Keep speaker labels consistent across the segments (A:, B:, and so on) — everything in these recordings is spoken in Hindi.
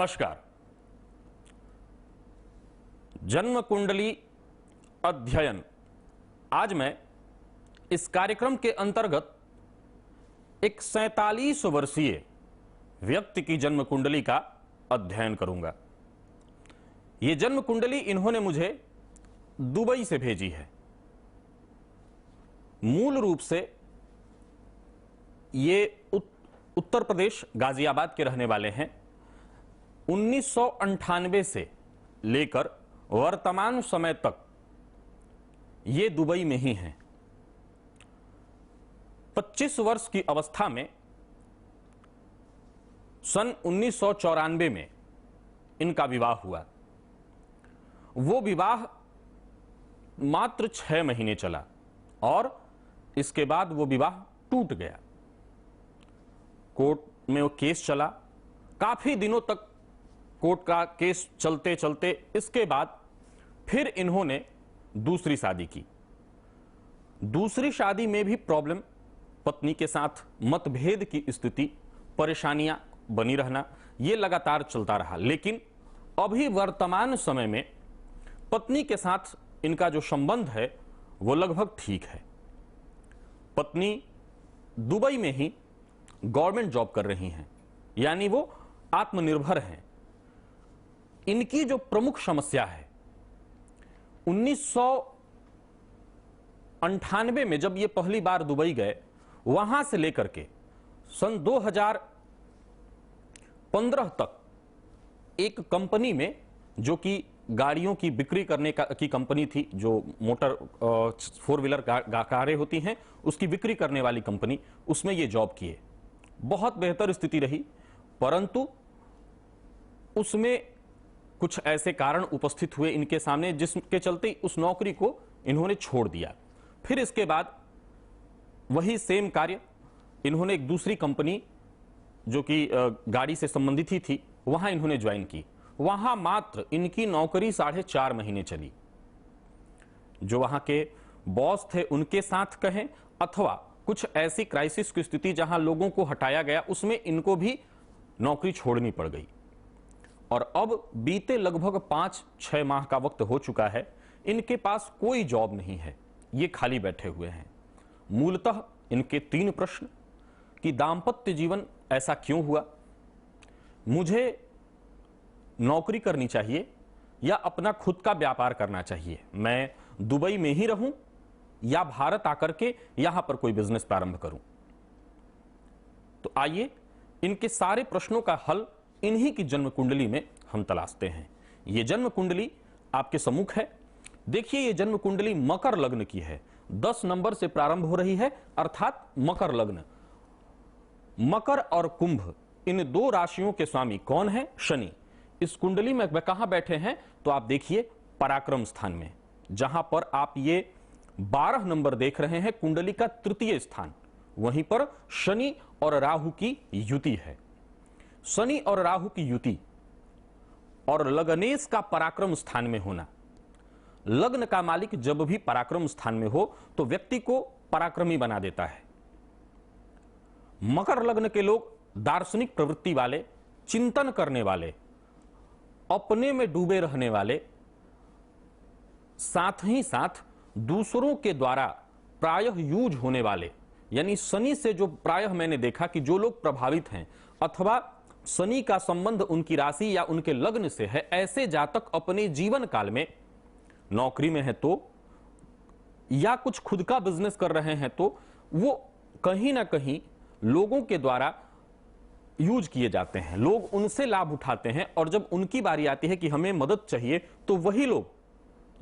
A: नमस्कार। जन्म कुंडली अध्ययन, आज मैं इस कार्यक्रम के अंतर्गत एक 47 वर्षीय व्यक्ति की जन्म कुंडली का अध्ययन करूंगा। ये जन्म कुंडली इन्होंने मुझे दुबई से भेजी है। मूल रूप से ये उत्तर प्रदेश गाजियाबाद के रहने वाले हैं। 1998 से लेकर वर्तमान समय तक ये दुबई में ही हैं। 25 वर्ष की अवस्था में सन 1994 में इनका विवाह हुआ। वो विवाह मात्र 6 महीने चला और इसके बाद वो विवाह टूट गया। कोर्ट में वो केस चला, काफी दिनों तक कोर्ट का केस चलते चलते इसके बाद फिर इन्होंने दूसरी शादी की। दूसरी शादी में भी प्रॉब्लम, पत्नी के साथ मतभेद की स्थिति, परेशानियां बनी रहना, यह लगातार चलता रहा। लेकिन अभी वर्तमान समय में पत्नी के साथ इनका जो संबंध है वो लगभग ठीक है। पत्नी दुबई में ही गवर्नमेंट जॉब कर रही हैं, यानी वो आत्मनिर्भर हैं। इनकी जो प्रमुख समस्या है, 1998 में जब ये पहली बार दुबई गए, वहां से लेकर के सन 2015 तक एक कंपनी में, जो कि गाड़ियों की बिक्री करने की कंपनी थी, जो मोटर 4 व्हीलर कारें होती हैं उसकी बिक्री करने वाली कंपनी, उसमें ये जॉब किए। बहुत बेहतर स्थिति रही, परंतु उसमें कुछ ऐसे कारण उपस्थित हुए इनके सामने जिसके चलते उस नौकरी को इन्होंने छोड़ दिया। फिर इसके बाद वही सेम कार्य इन्होंने एक दूसरी कंपनी, जो कि गाड़ी से संबंधित ही थी, वहां इन्होंने ज्वाइन की। वहां मात्र इनकी नौकरी 4.5 महीने चली। जो वहां के बॉस थे उनके साथ कहें, अथवा कुछ ऐसी क्राइसिस की स्थिति जहां लोगों को हटाया गया, उसमें इनको भी नौकरी छोड़नी पड़ गई। और अब बीते लगभग 5-6 माह का वक्त हो चुका है, इनके पास कोई जॉब नहीं है, ये खाली बैठे हुए हैं। मूलतः इनके 3 प्रश्न कि दांपत्य जीवन ऐसा क्यों हुआ, मुझे नौकरी करनी चाहिए या अपना खुद का व्यापार करना चाहिए, मैं दुबई में ही रहूं या भारत आकर के यहां पर कोई बिजनेस प्रारंभ करूं। तो आइए इनके सारे प्रश्नों का हल इन्हीं की जन्म कुंडली में हम तलाशते हैं। यह जन्म कुंडली आपके सम्मुख है। देखिए, यह जन्म कुंडली मकर लग्न की है, 10 नंबर से प्रारंभ हो रही है, अर्थात मकर लग्न। मकर और कुंभ, इन 2 राशियों के स्वामी कौन है? शनि। इस कुंडली में कहां बैठे हैं तो आप देखिए पराक्रम स्थान में, जहां पर आप ये 12 नंबर देख रहे हैं, कुंडली का तृतीय स्थान, वहीं पर शनि और राहु की युति है। शनि और राहु की युति और लग्नेश का पराक्रम स्थान में होना। लग्न का मालिक जब भी पराक्रम स्थान में हो तो व्यक्ति को पराक्रमी बना देता है। मकर लग्न के लोग दार्शनिक प्रवृत्ति वाले, चिंतन करने वाले, अपने में डूबे रहने वाले, साथ ही साथ दूसरों के द्वारा प्रायः यूज होने वाले, यानी शनि से जो प्रायः मैंने देखा कि जो लोग प्रभावित हैं अथवा शनि का संबंध उनकी राशि या उनके लग्न से है, ऐसे जातक अपने जीवन काल में नौकरी में है तो, या कुछ खुद का बिजनेस कर रहे हैं तो, वो कहीं ना कहीं लोगों के द्वारा यूज किए जाते हैं, लोग उनसे लाभ उठाते हैं। और जब उनकी बारी आती है कि हमें मदद चाहिए, तो वही लोग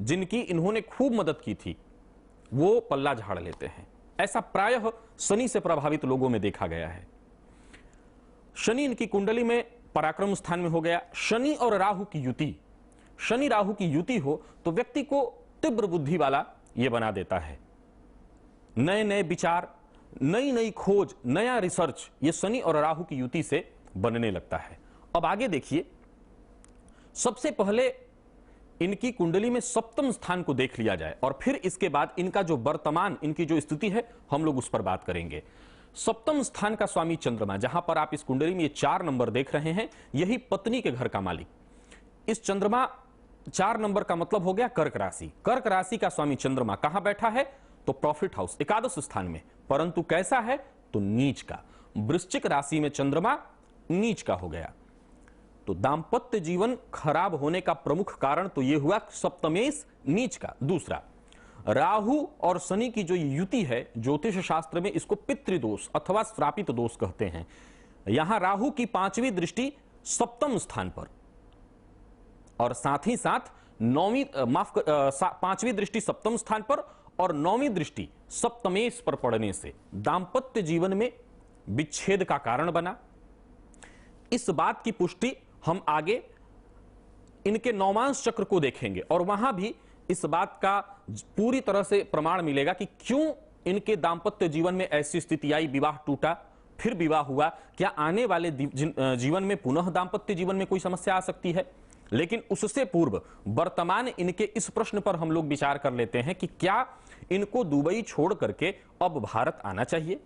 A: जिनकी इन्होंने खूब मदद की थी वो पल्ला झाड़ लेते हैं। ऐसा प्रायः शनि से प्रभावित लोगों में देखा गया है। शनि इनकी कुंडली में पराक्रम स्थान में हो गया। शनि और राहु की युति, शनि राहु की युति हो तो व्यक्ति को तीव्र बुद्धि वाला यह बना देता है। नए नए विचार, नई नई खोज, नया रिसर्च, ये शनि और राहु की युति से बनने लगता है। अब आगे देखिए, सबसे पहले इनकी कुंडली में सप्तम स्थान को देख लिया जाए और फिर इसके बाद इनका जो वर्तमान, इनकी जो स्थिति है, हम लोग उस पर बात करेंगे। सप्तम स्थान का स्वामी चंद्रमा, जहां पर आप इस कुंडली में ये 4 नंबर देख रहे हैं, यही पत्नी के घर का मालिक। इस चंद्रमा 4 नंबर का मतलब हो गया कर्क राशि। कर्क राशि का स्वामी चंद्रमा कहां बैठा है? तो प्रॉफिट हाउस, एकादश स्थान में, परंतु कैसा है? तो नीच का। वृश्चिक राशि में चंद्रमा नीच का हो गया। तो दांपत्य जीवन खराब होने का प्रमुख कारण तो यह हुआ सप्तमेश नीच का। दूसरा, राहु और शनि की जो युति है, ज्योतिष शास्त्र में इसको पितृदोष अथवा श्रापित दोष कहते हैं। यहां राहु की 5वीं दृष्टि सप्तम स्थान पर और साथ ही साथ 5वीं दृष्टि सप्तम स्थान पर और 9वीं दृष्टि सप्तमेश पर पड़ने से दांपत्य जीवन में विच्छेद का कारण बना। इस बात की पुष्टि हम आगे इनके नौमांश चक्र को देखेंगे और वहां भी इस बात का पूरी तरह से प्रमाण मिलेगा कि क्यों इनके दांपत्य जीवन में ऐसी स्थिति आई, विवाह टूटा, फिर विवाह हुआ, क्या आने वाले जीवन में पुनः दांपत्य जीवन में कोई समस्या आ सकती है। लेकिन उससे पूर्व वर्तमान इनके इस प्रश्न पर हम लोग विचार कर लेते हैं कि क्या इनको दुबई छोड़ करके अब भारत आना चाहिए।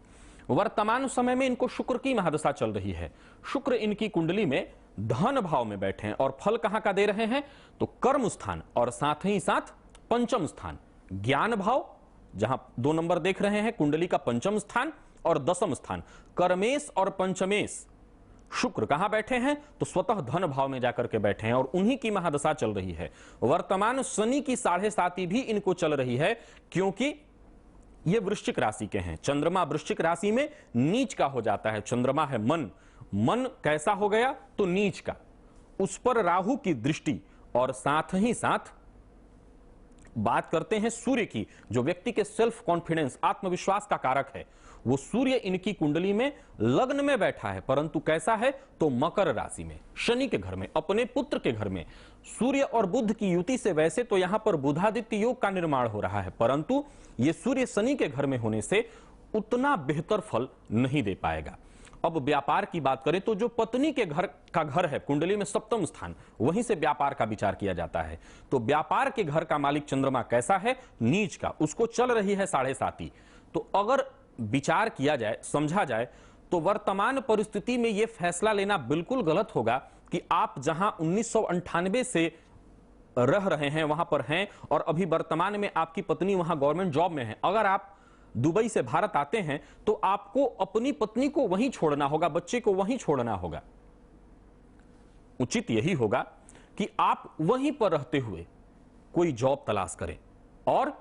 A: वर्तमान समय में इनको शुक्र की महादशा चल रही है। शुक्र इनकी कुंडली में धन भाव में बैठे हैं और फल कहां का दे रहे हैं? तो कर्म स्थान और साथ ही साथ पंचम स्थान, ज्ञान भाव, जहां 2 नंबर देख रहे हैं कुंडली का पंचम स्थान और दसम स्थान, कर्मेश और पंचमेश शुक्र कहां बैठे हैं? तो स्वतः धन भाव में जाकर के बैठे हैं और उन्हीं की महादशा चल रही है। वर्तमान शनि की 7.5 भी इनको चल रही है, क्योंकि ये वृश्चिक राशि के हैं। चंद्रमा वृश्चिक राशि में नीच का हो जाता है। चंद्रमा है मन, मन कैसा हो गया? तो नीच का। उस पर राहु की दृष्टि और साथ ही साथ बात करते हैं सूर्य की, जो व्यक्ति के सेल्फ कॉन्फिडेंस, आत्मविश्वास का कारक है। वो सूर्य इनकी कुंडली में लग्न में बैठा है, परंतु कैसा है? तो मकर राशि में, शनि के घर में, अपने पुत्र के घर में। सूर्य और बुध की युति से वैसे तो यहां पर बुधादित्य योग का निर्माण हो रहा है, परंतु ये सूर्य शनि के घर में होने से उतना बेहतर फल नहीं दे पाएगा। अब व्यापार की बात करें तो जो पत्नी के घर का घर है कुंडली में सप्तम स्थान, वहीं से व्यापार का विचार किया जाता है। तो व्यापार के घर का मालिक चंद्रमा कैसा है? नीच का। उसको चल रही है 7.5। तो अगर विचार किया जाए, समझा जाए, तो वर्तमान परिस्थिति में यह फैसला लेना बिल्कुल गलत होगा कि आप जहां 1998 से रह रहे हैं वहां पर हैं और अभी वर्तमान में आपकी पत्नी वहां गवर्नमेंट जॉब में है। अगर आप दुबई से भारत आते हैं तो आपको अपनी पत्नी को वहीं छोड़ना होगा, बच्चे को वहीं छोड़ना होगा। उचित यही होगा कि आप वहीं पर रहते हुए कोई जॉब तलाश करें और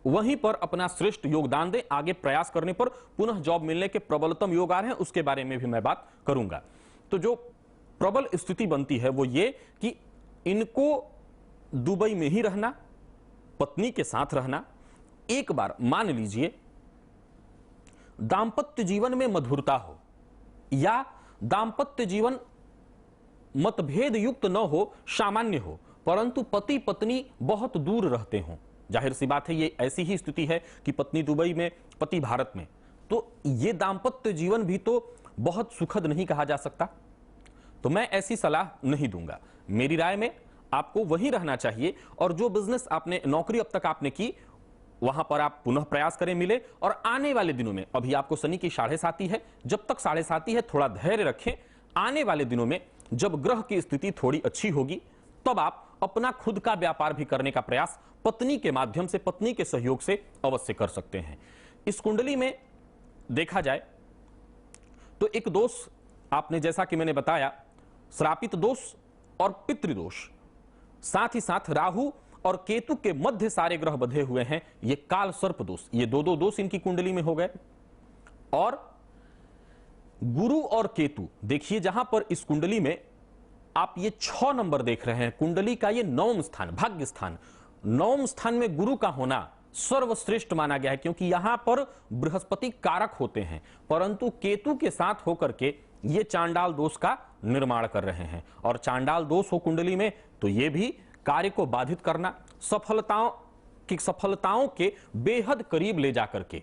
A: वहीं पर अपना श्रेष्ठ योगदान दें। आगे प्रयास करने पर पुनः जॉब मिलने के प्रबलतम योग आ रहे हैं, उसके बारे में भी मैं बात करूंगा। तो जो प्रबल स्थिति बनती है वो ये कि इनको दुबई में ही रहना, पत्नी के साथ रहना। एक बार मान लीजिए दांपत्य जीवन में मधुरता हो या दांपत्य जीवन मतभेद युक्त न हो, सामान्य हो, परंतु पति पत्नी बहुत दूर रहते हों। जाहिर सी बात है ये ऐसी ही स्थिति है कि पत्नी दुबई में, पति भारत में, तो ये दांपत्य जीवन भी तो बहुत सुखद नहीं कहा जा सकता। तो मैं ऐसी सलाह नहीं दूंगा। मेरी राय में आपको वहीं रहना चाहिए और जो बिजनेस आपने, नौकरी अब तक आपने की, वहां पर आप पुनः प्रयास करें मिले। और आने वाले दिनों में, अभी आपको शनि की 7.5 है, जब तक 7.5 है थोड़ा धैर्य रखें। आने वाले दिनों में जब ग्रह की स्थिति थोड़ी अच्छी होगी तब आप अपना खुद का व्यापार भी करने का प्रयास पत्नी के माध्यम से, पत्नी के सहयोग से अवश्य कर सकते हैं। इस कुंडली में देखा जाए तो एक दोष आपने, जैसा कि मैंने बताया, श्रापित दोष और पितृदोष, साथ ही साथ राहु और केतु के मध्य सारे ग्रह बंधे हुए हैं। ये काल सर्प दोष, ये दो दोष इनकी कुंडली में हो गए। और गुरु और केतु, देखिए जहां पर इस कुंडली में आप ये 6 नंबर देख रहे हैं, कुंडली का ये 9वां स्थान, भाग्य स्थान, 9वां स्थान में गुरु का होना सर्वश्रेष्ठ माना गया है, क्योंकि यहां पर बृहस्पति कारक होते हैं, परंतु केतु के साथ होकर के ये चांडाल दोष का निर्माण कर रहे हैं। और चांडाल दोष हो कुंडली में तो ये भी कार्य को बाधित करना, सफलताओं के बेहद करीब ले जाकर के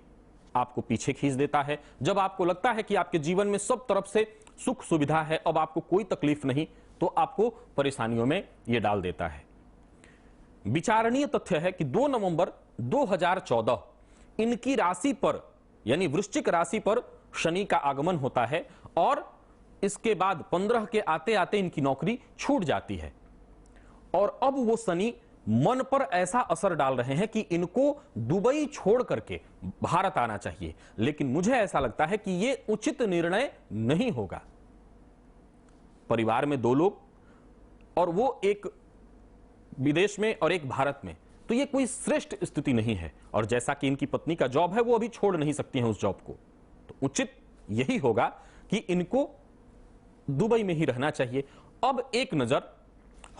A: आपको पीछे खींच देता है। जब आपको लगता है कि आपके जीवन में सब तरफ से सुख सुविधा है, अब आपको कोई तकलीफ नहीं, तो आपको परेशानियों में यह डाल देता है। विचारणीय तथ्य है कि 2 नवंबर 2014 इनकी राशि पर यानी वृश्चिक राशि पर शनि का आगमन होता है और इसके बाद 15 के आते आते इनकी नौकरी छूट जाती है और अब वो शनि मन पर ऐसा असर डाल रहे हैं कि इनको दुबई छोड़ करके भारत आना चाहिए। लेकिन मुझे ऐसा लगता है कि ये उचित निर्णय नहीं होगा। परिवार में 2 लोग और वो एक विदेश में और एक भारत में, तो ये कोई श्रेष्ठ स्थिति नहीं है। और जैसा कि इनकी पत्नी का जॉब है, वो अभी छोड़ नहीं सकती हैं उस जॉब को, तो उचित यही होगा कि इनको दुबई में ही रहना चाहिए। अब एक नजर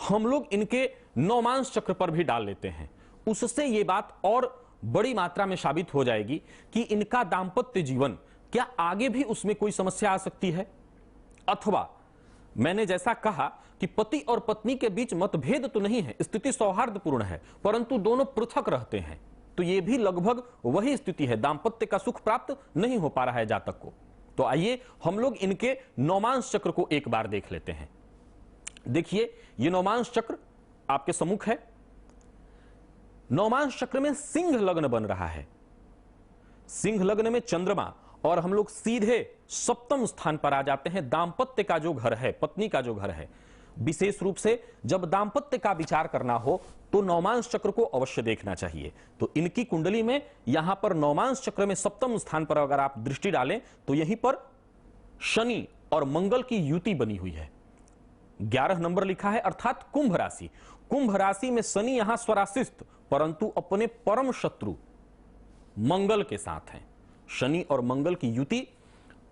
A: हम लोग इनके नौमांस चक्र पर भी डाल लेते हैं, उससे ये बात और बड़ी मात्रा में साबित हो जाएगी कि इनका दांपत्य जीवन क्या आगे भी उसमें कोई समस्या आ सकती है, अथवा मैंने जैसा कहा कि पति और पत्नी के बीच मतभेद तो नहीं है, स्थिति सौहार्दपूर्ण है, परंतु दोनों पृथक रहते हैं, तो यह भी लगभग वही स्थिति है, दांपत्य का सुख प्राप्त नहीं हो पा रहा है जातक को। तो आइए हम लोग इनके नौमांस चक्र को एक बार देख लेते हैं। देखिए, ये नौमांस चक्र आपके सम्मुख है। नौमांस चक्र में सिंह लग्न बन रहा है, सिंह लग्न में चंद्रमा, और हम लोग सीधे सप्तम स्थान पर आ जाते हैं। दांपत्य का जो घर है, पत्नी का जो घर है, विशेष रूप से जब दांपत्य का विचार करना हो तो नौमांस चक्र को अवश्य देखना चाहिए। तो इनकी कुंडली में यहां पर नौमांस चक्र में सप्तम स्थान पर अगर आप दृष्टि डालें तो यहीं पर शनि और मंगल की युति बनी हुई है। 11 नंबर लिखा है, अर्थात कुंभ राशि। कुंभ राशि में शनि यहां स्वराशिस्थ, परंतु अपने परम शत्रु मंगल के साथ हैं। शनि और मंगल की युति,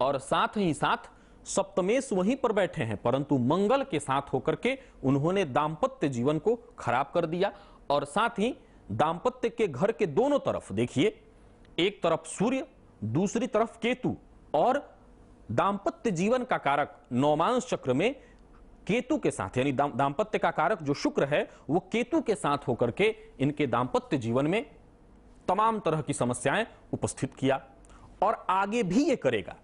A: और साथ ही साथ सप्तमेश वहीं पर बैठे हैं, परंतु मंगल के साथ होकर के उन्होंने दांपत्य जीवन को खराब कर दिया। और साथ ही दांपत्य के घर के दोनों तरफ देखिए, एक तरफ सूर्य, दूसरी तरफ केतु, और दांपत्य जीवन का कारक नौमांस चक्र में केतु के साथ, यानी दांपत्य का कारक जो शुक्र है वो केतु के साथ होकर के इनके दांपत्य जीवन में तमाम तरह की समस्याएं उपस्थित किया और आगे भी ये करेगा।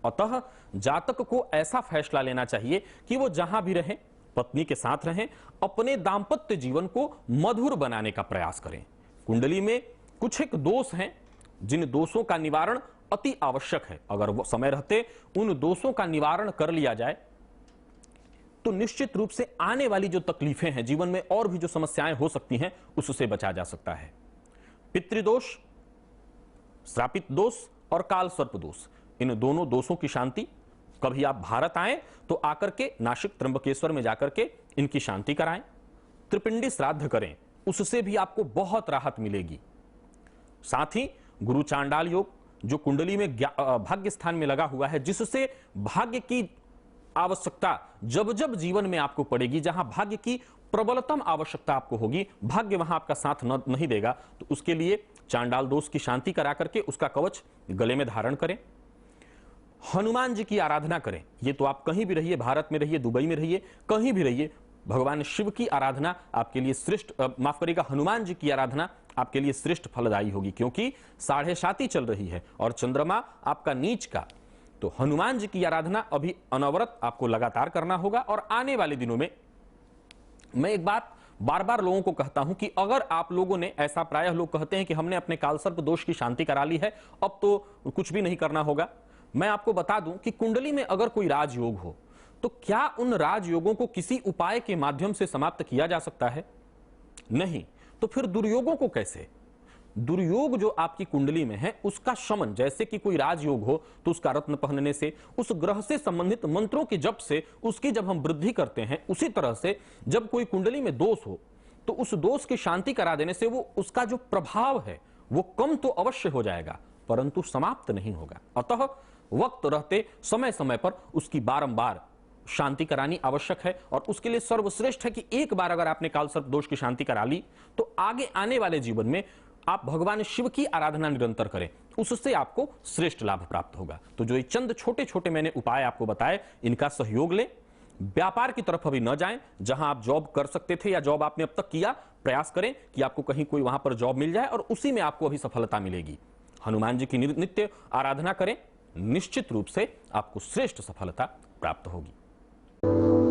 A: अतः जातक को ऐसा फैसला लेना चाहिए कि वो जहां भी रहें, पत्नी के साथ रहें, अपने दांपत्य जीवन को मधुर बनाने का प्रयास करें। कुंडली में कुछ एक दोष हैं जिन दोषों का निवारण अति आवश्यक है। अगर वो समय रहते उन दोषों का निवारण कर लिया जाए तो निश्चित रूप से आने वाली जो तकलीफें हैं जीवन में और भी जो समस्याएं हो सकती हैं उससे बचा जा सकता है। पितृदोष, श्रापित दोष और काल सर्प दोष, इन दोनों दोषों की शांति, कभी आप भारत आएं तो आकर के नासिक त्र्यंबकेश्वर में जाकर के इनकी शांति कराएं, त्रिपिंडी श्राद्ध करें, उससे भी आपको बहुत राहत मिलेगी। साथ ही गुरु चांडाल योग जो कुंडली में भाग्य स्थान में लगा हुआ है, जिससे भाग्य की आवश्यकता जब जब जीवन में आपको पड़ेगी, जहां भाग्य की प्रबलतम आवश्यकता आपको होगी, भाग्य वहां आपका साथ नहीं देगा, तो उसके लिए चांडाल दोष की शांति करा करके उसका कवच गले में धारण करें। हनुमान जी की आराधना करें। ये तो आप कहीं भी रहिए, भारत में रहिए, दुबई में रहिए, कहीं भी रहिए, भगवान शिव की आराधना आपके लिए श्रेष्ठ, माफ करिएगा, हनुमान जी की आराधना आपके लिए श्रेष्ठ फलदायी होगी, क्योंकि 7.5 चल रही है और चंद्रमा आपका नीच का। तो हनुमान जी की आराधना अभी अनवरत आपको लगातार करना होगा। और आने वाले दिनों में मैं एक बात बार बार लोगों को कहता हूं कि अगर आप लोगों ने, ऐसा प्रायः लोग कहते हैं कि हमने अपने कालसर्प दोष की शांति करा ली है, अब तो कुछ भी नहीं करना होगा। मैं आपको बता दूं कि कुंडली में अगर कोई राजयोग हो तो क्या उन राजयोगों को किसी उपाय के माध्यम से समाप्त किया जा सकता है? नहीं। तो फिर दुर्योगों को कैसे? दुर्योग जो आपकी कुंडली में है उसका शमन, जैसे कि कोई राजयोग हो तो उसका रत्न पहनने से, उस ग्रह से संबंधित मंत्रों के जप से उसकी जब हम वृद्धि करते हैं, उसी तरह से जब कोई कुंडली में दोष हो तो उस दोष की शांति करा देने से वो उसका जो प्रभाव है वो कम तो अवश्य हो जाएगा, परंतु समाप्त नहीं होगा। अतः वक्त रहते समय समय पर उसकी बारंबार शांति करानी आवश्यक है। और उसके लिए सर्वश्रेष्ठ है कि एक बार अगर आपने कालसर्प दोष की शांति करा ली तो आगे आने वाले जीवन में आप भगवान शिव की आराधना निरंतर करें, उससे आपको श्रेष्ठ लाभ प्राप्त होगा। तो जो ये चंद छोटे छोटे मैंने उपाय आपको बताए, इनका सहयोग लें। व्यापार की तरफ अभी न जाएं, जहां आप जॉब कर सकते थे या जॉब आपने अब तक किया, प्रयास करें कि आपको कहीं कोई वहां पर जॉब मिल जाए और उसी में आपको अभी सफलता मिलेगी। हनुमान जी की नित्य आराधना करें, निश्चित रूप से आपको श्रेष्ठ सफलता प्राप्त होगी।